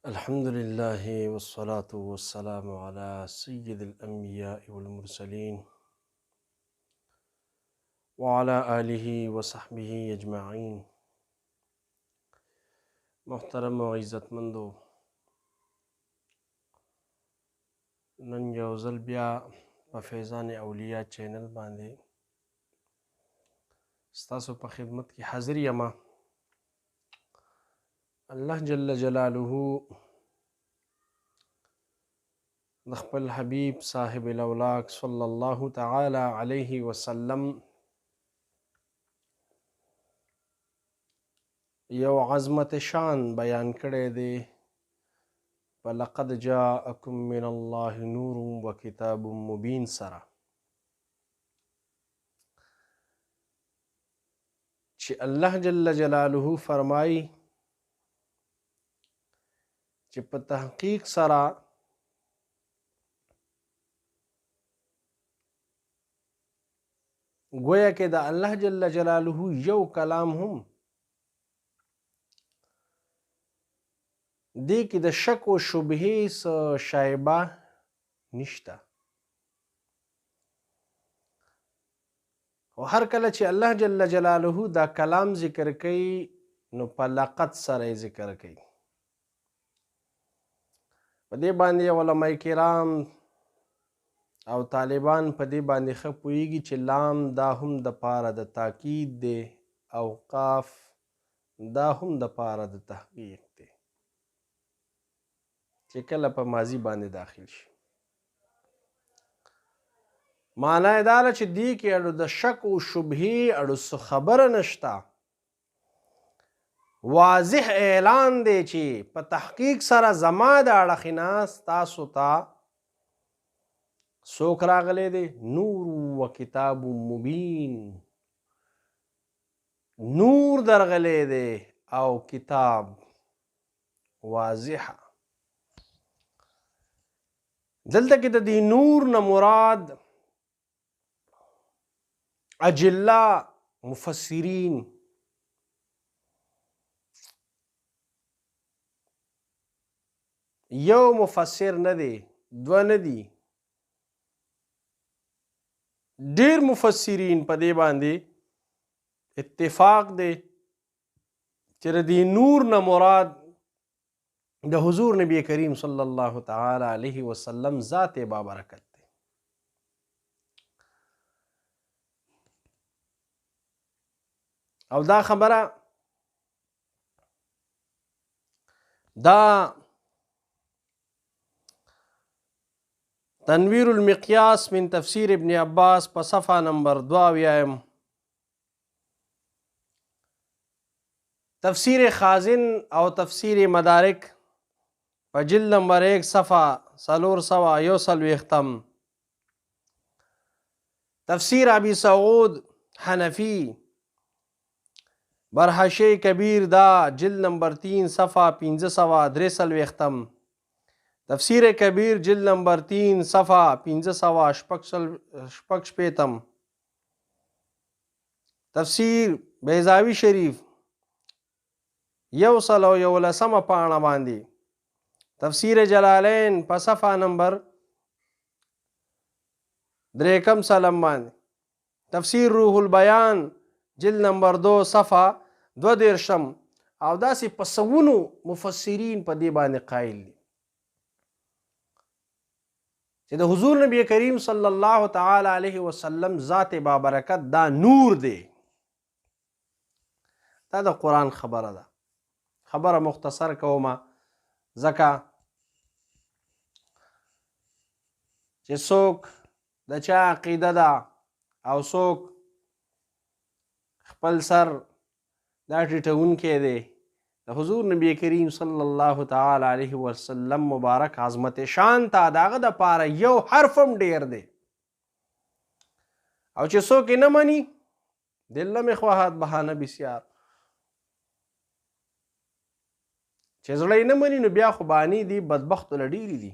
الحمد لله والصلاة والسلام على سيد الأنبياء والمرسلين وعلى آله وصحبه أجمعين. محترم و عزت مندو، نن یو ځل بیا په فیضان اولیاء چینل باندې ستاسو په خدمت کې حاضر یم. الله جل جلاله د خپل حبیب صاحب الاولاق صلی الله تعالی علیه وسلم یو عظمت شان بیان کړی دی فلقد جاءکم من الله نور و کتاب مبین سره، چې الله جل جلاله فرمایي چې په تحقیق سره گویا کې د الله جل جلاله یو کلام هم دې کې د شک و شبهې څه شایبه نشته. او هر کله چې الله جل جلاله دا کلام ذکر کوي نو په لقد سره ذکر کوي. په دې باندې علماء کرام او طالبان په دې باندې ښه پوهیږي چې لام دا هم د پاره د تاکید دی او قاف دا هم د پاره د تحقیق دی چې کله په ماضی باندې داخل شي. معنی دا ده چې دې کې اړو د شک او شبهې اړو څه خبره نشته، واضح اعلان دی چې په تحقیق سره زما د اړخې نه ستاسو ته څوک راغلی دی؟ نور و کتاب مبین، نور درغلی دی او کتاب واضحه. دلته کې د دې نور نه مراد اجلا مفسرین یو مفسر نه دی، دوه نه دي، ډیر مفسرین په دې باندې اتفاق دی چې د دې نور نه مراد د حضور نبی کریم صلی الله تعالی علیه وسلم ذات بابرکت دی. او دا خبره دا تنویر المقیاس من تفسیر ابن عباس په صفحه نمبر 22 تفسیر خازن او تفسیر مدارک په جلد نمبر 1 صفحه 441 تفسیر ابی سعود حنفی برحشی کبیر دا جلد نمبر 3 صفحه 543 تفسیر کبیر جلد نمبر 3 صفحه 556 تفسیر بیضاوی شریف 111 پاڼه باندې تفسیر جلالین په صفحه نمبر 3 باندې تفسیر روح البیان جلد نمبر 2 صفحه 22 او داسې په سوونو مفسرین په دې باندې قائل دي چې د حضور نبی کریم صلی الله تعالی علیه وسلم ذات بابرکت دا نور دی. دا د قرآن خبره ده. خبره مختصر کومه ځکه چې څوک د چا عقیده ده او څوک خپل سر دا ټیټونکی دی د حضور نبی کریم صلی الله تعالی علیه وسلم مبارک عظمت شان ته داغه د پاره یو حرف هم ډیر دی او چې څوک یې نه مني دل نه خواهد بهانه بسیار چې زړه یې نه مني نو بیا خو بهانې دي بدبختو له ډېرې دي.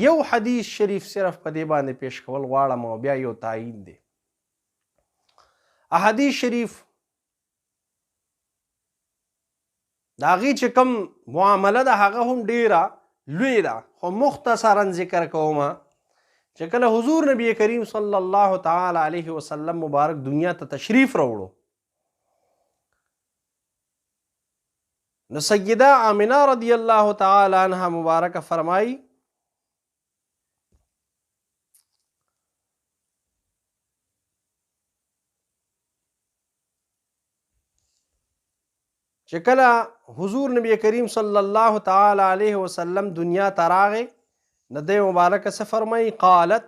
یو حدیث شریف صرف په دې باندې پیش کول غواړم او بیا یو تایید دی. احادیث شریف د هغې چې کوم معامله ده هغه هم ډیره لوی ده، خو مختصرا ذکر کومه چې کله حضور نبی کریم صلی الله تعالی علیه وسلم مبارک دنیا ته تشریف راوړو نو سیده آمنه رضی الله تعالی عنها مبارکه فرمایي چې کله حضور نبی کریم صلی الله تعالی علیه وسلم دنیا ته راغی نو دی مبارکه څه فرمایي قالت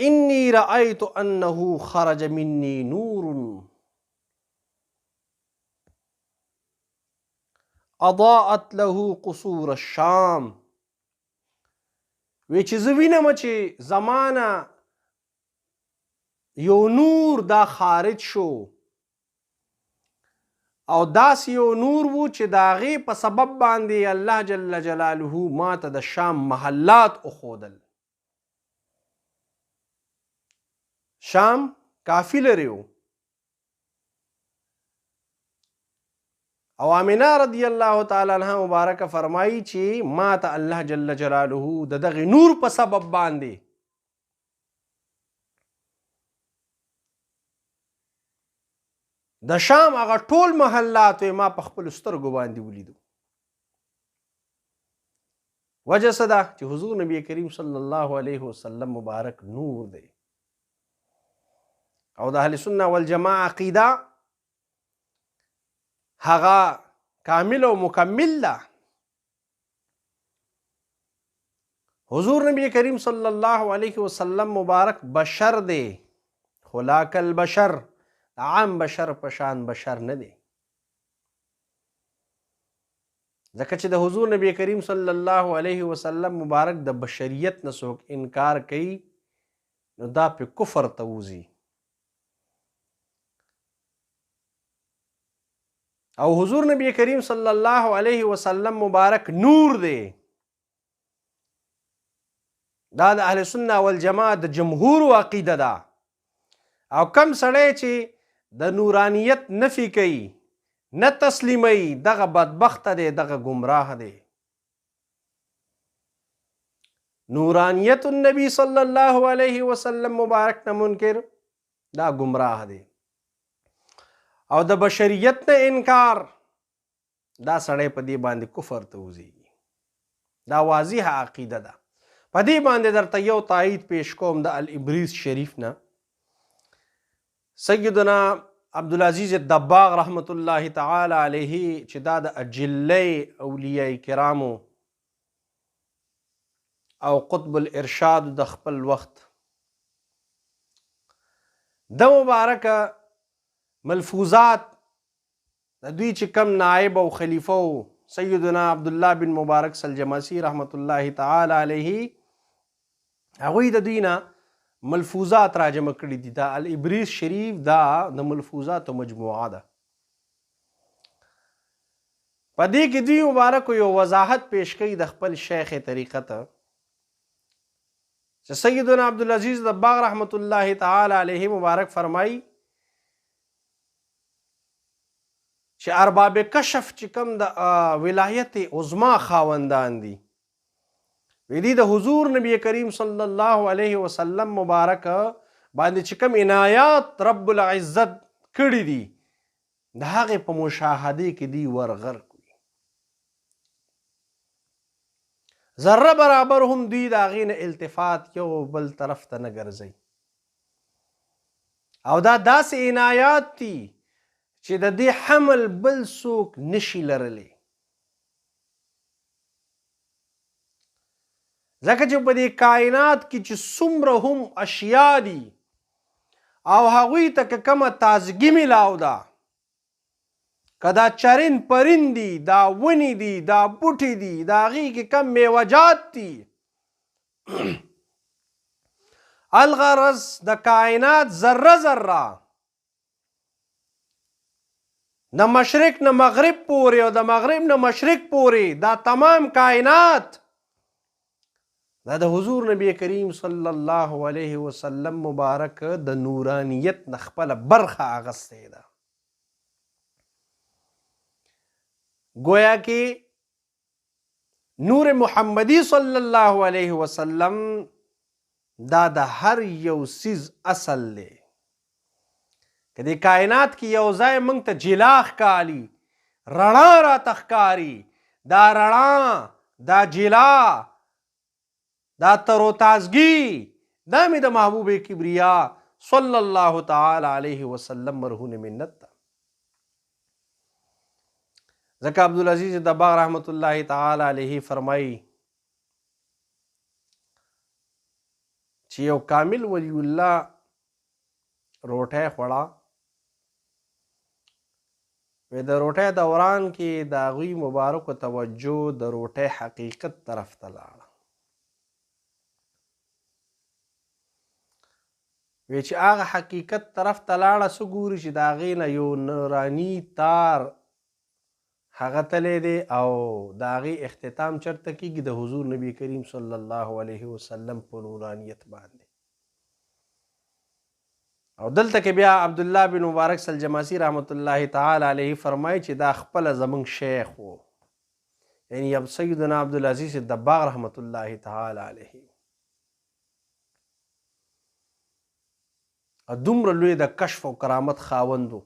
انی رأیت انه خرج مني نور اضاءت له قصور الشام وی چې زه وینم چې زمانه یو نور دا خارج شو او داسې یو نور وو چې د هغې په سبب باندې الله جل جلاله ما ته د شام محلات وښودل. شام کافي لرې و او آمنه رضی الله تعالی عنها مبارکه فرمایي چې ما ته الله جل جلاله د دغې نور په سبب باندې د شام هغه ټول محلات ما په خپل سترګو باندې ولیدو. وجه څه ده چې حضور نبی کریم صلی الله علیه وسلم مبارک نور دی او د اهل سنت والجماعه عقیده هغه کامل او مکمل ده. حضور نبی کریم صلی الله علیه وسلم مبارک بشر دی خلاق البشر عام بشر پشان بشر نه دی ځکه چې د حضور نبی کریم صلی الله علیه وسلم مبارک د بشریت نه څوک انکار کوي نو دا په کفر ته وځي او حضور نبی کریم صلی الله علیه وسلم مبارک نور دی. دا د اهل سنت والجماعت د جمهور عقیده ده او کم سړی چې د نورانیت نفی کوي نه تسلیموي دغه بدبخته دی دغه گمراه دی. نورانیت النبی صلی الله علیه وسلم مبارک نه منکر دا گمراه دی او د بشریت نه انکار دا سړی په دې باندې کفر ته وځي. دا واضحه عقیده ده. په دې باندې درته یو تایید پیش کوم د الابریز شریف نه. سیدنا عبدالعزیز الدباغ رحمت الله تعالی علیه چې دا د اجلی اولیاء کرامو او قطب الارشاد د خپل وخت د مبارکه ملفوظات د دوی چې کم نائب او خلیفه و سیدنا عبدالله بن مبارک سلجماسی رحمت الله تعالی علیه هغوی د دوی نه ملفوظات راجمع کړي دي. دا الابریز شریف دا د ملفوظاتو مجموعه ده. په دې کې دوی مبارک یو وضاحت پیش کوي د خپل شیخ طریقه ته چې سیدنا عبدالعزیز دباغ رحمت الله تعالی علیه مبارک فرمایي چې ارباب کشف چې کوم د ولایت عظما خاوندان دي ویدی د حضور نبی کریم صلی الله علیه وسلم مبارک باندې چې کوم عنایات رب العزت کړي دي د هغې په مشاهدې کې دی ورغرق وي ذره برابر هم دوی د هغې نه التفات یو بل طرف ته نه ګرځوي او دا داسې عنایات دي چې د دې حمل بل څوک نشي لرلی ځکه چې په دې کائنات کې چې څومره هم اشیا دي او هغوی ته که کومه تازګي میلاو ده که دا چرین پرین دي دا ونې دي دا بوټي دي د هغې کې کم میوجات دي الغرض د کائنات ذره ذره د مشرق نه مغرب پورې او د مغرب نه مشرق پورې دا تمام کائنات دا د حضور نبی کریم صلی الله علیه وسلم مبارک د نورانیت نه خپله برخه اخیستې ده. گویا کہ نور محمدی صلی الله علیه وسلم دا د هر یو سیز اصل دی. که د کائنات کې یو ځای موږ ته جلا ښکاري، رڼا راته ښکاري، دا رڼا، دا جلا، دا تروتازګي، دا مې د محبوب کبریا صلی الله تعالی علیه وسلم مرهون منت ده. ځکه عبدالعزیز دباغ رحمت الله تعالی علیه فرمایي چې یو کامل ولی الله روټۍ خوړه، د روټۍ دوران کې د هغوی مبارکو توجه د روټۍ حقیقت طرف ته لاړه. وی چې هغه حقیقت طرف ته لاړه، څه ګوري چې د هغې نه یو نوراني تار هغه تلی دی او د هغې اختتام چرته کېږي؟ د حضور نبی کریم صلی الله علیه وسلم په نورانیت باندې. او دلته کې بیا عبدالله بن مبارک سلجماسی رحمت الله تعالی علیه فرمایي چې دا خپله زمونږ شیخ و، یعنی سیدنا عبدالعزیز دباغ رحمت الله تعالی علیه. دومره لوی د کشف او کرامت خاوند و.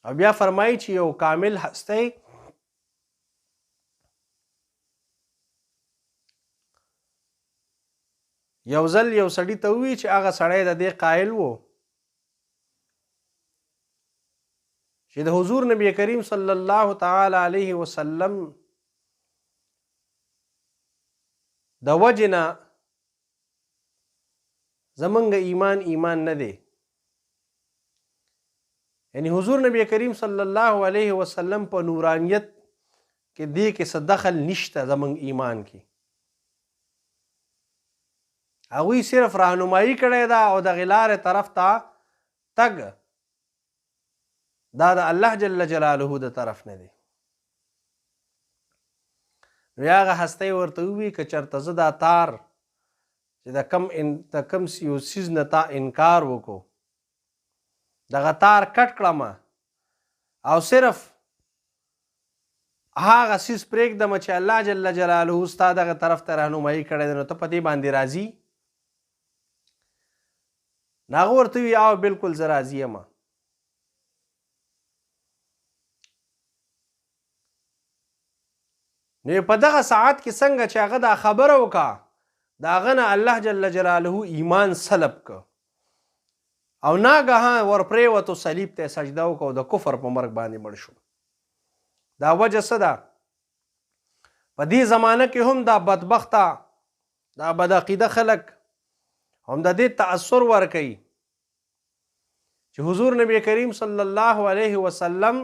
او بیا فرمایي چې یو کامل هستی یو ځل یو سړي ته ووایي چې هغه سړی د دې قایل و چې د حضور نبی کریم صلی الله تعالی علیه وسلم د وجې نه زمونږ ایمان نه دی. یعنی حضور نبی کریم صلی الله علیه وسلم په نورانیت کې دې کې څه دخل نشته زمونږ ایمان کې. هغوی صرف راهنمایي کړی ده او د غلارې طرف ته تګ دا د الله جل جلاله د طرف نه دی. نو هغه هستی ورته ووایي که چېرته زه دا تار چې د کم یو څیز نه تا انکار وکړو، دغه تار کټ کړم او صرف هغه څیز پرېږدم چې الله جل جلاله ستا دغه طرف ته رهنمایي کړی دی، نو ته په دې باندې راضي؟ نو هغه ورته ووایي او بلکل زه راضي یم. نو په دغه ساعت کې څنګه چې هغه دا خبره وکړه، د هغه نه الله جل جلاله ایمان سلب که او ناګهان ورپرېوتو، صلیب ته سجده وکړه او د کفر په مرګ باندې مړ شو. دا وجه څه ده؟ په دې زمانه کې هم دا بدبخته دا بدعقیده خلک هم د دې تأثر ورکوي چې حضور نبی کریم صلی الله علیه وسلم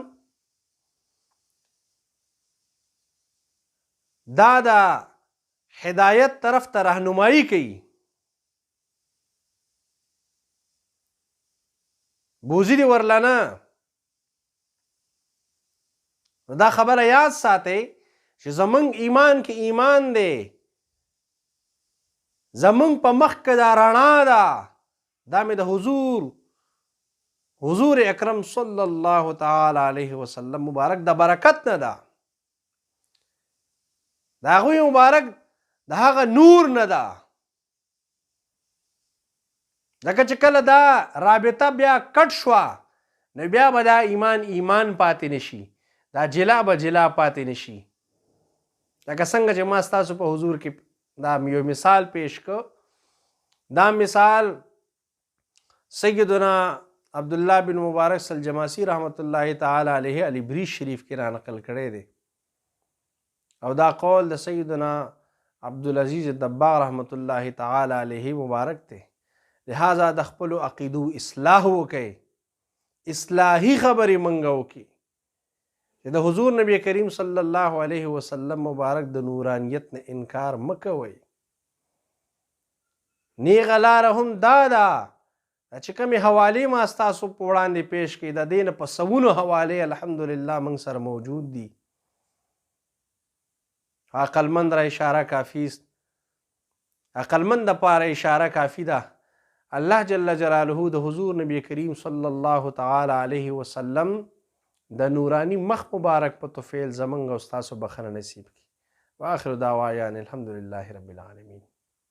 دا د هدایت طرف ته رهنمایي کوي. بوزي دي ورلنه. دا خبره یاد ساتئ چې زمونږ ایمان کې ایمان دی، زمونږ په مخ کې دا رڼا ده، دا مې د حضور اکرم صلی الله تعالی علیه وسلم مبارک د برکت نه ده، د هغوی مبارک د هغه نور نه ده. ځکه چې کله دا رابطه بیا کټ شوه نو بیا به دا ایمان پاتې نشي، دا جلا به جلا پاتې نشي. لکه څنګه چې ما ستاسو په حضور کې دا یو مثال پیش کړ. دا مثال سیدنا عبدالله بن مبارک سلجماسی رحمت الله تعالی علیه علی بریش شریف کې را نقل کړی دی او دا قول د سیدنا عبدالعزیز دباغ رحمت الله تعالی علیه مبارک دی. لہذا د خپلو عقیدو اصلاح وکړئ، اصلاحي خبرې منګه وکړي چې د حضور نبی کریم صلی الله علیه وسلم مبارک د نورانیت نه انکار مه کوئ. نیغه لاره هم دا ده چې کومې حوالې ما ستاسو په وړاندې پیش کړي، د دې نه په سوونو حوالې الحمدلله موږ سره موجود دي. عقلمند را اشاره کافی است، عقلمند دپاره اشاره کافی ده. الله جل جلاله د حضور نبی کریم صلی الله تعالی علیه وسلم د نورانی مخ مبارک په طفیل زمونږ او ستاسو بخښنه نصیب کړي. واخر دعوانا الحمدلله رب العالمین.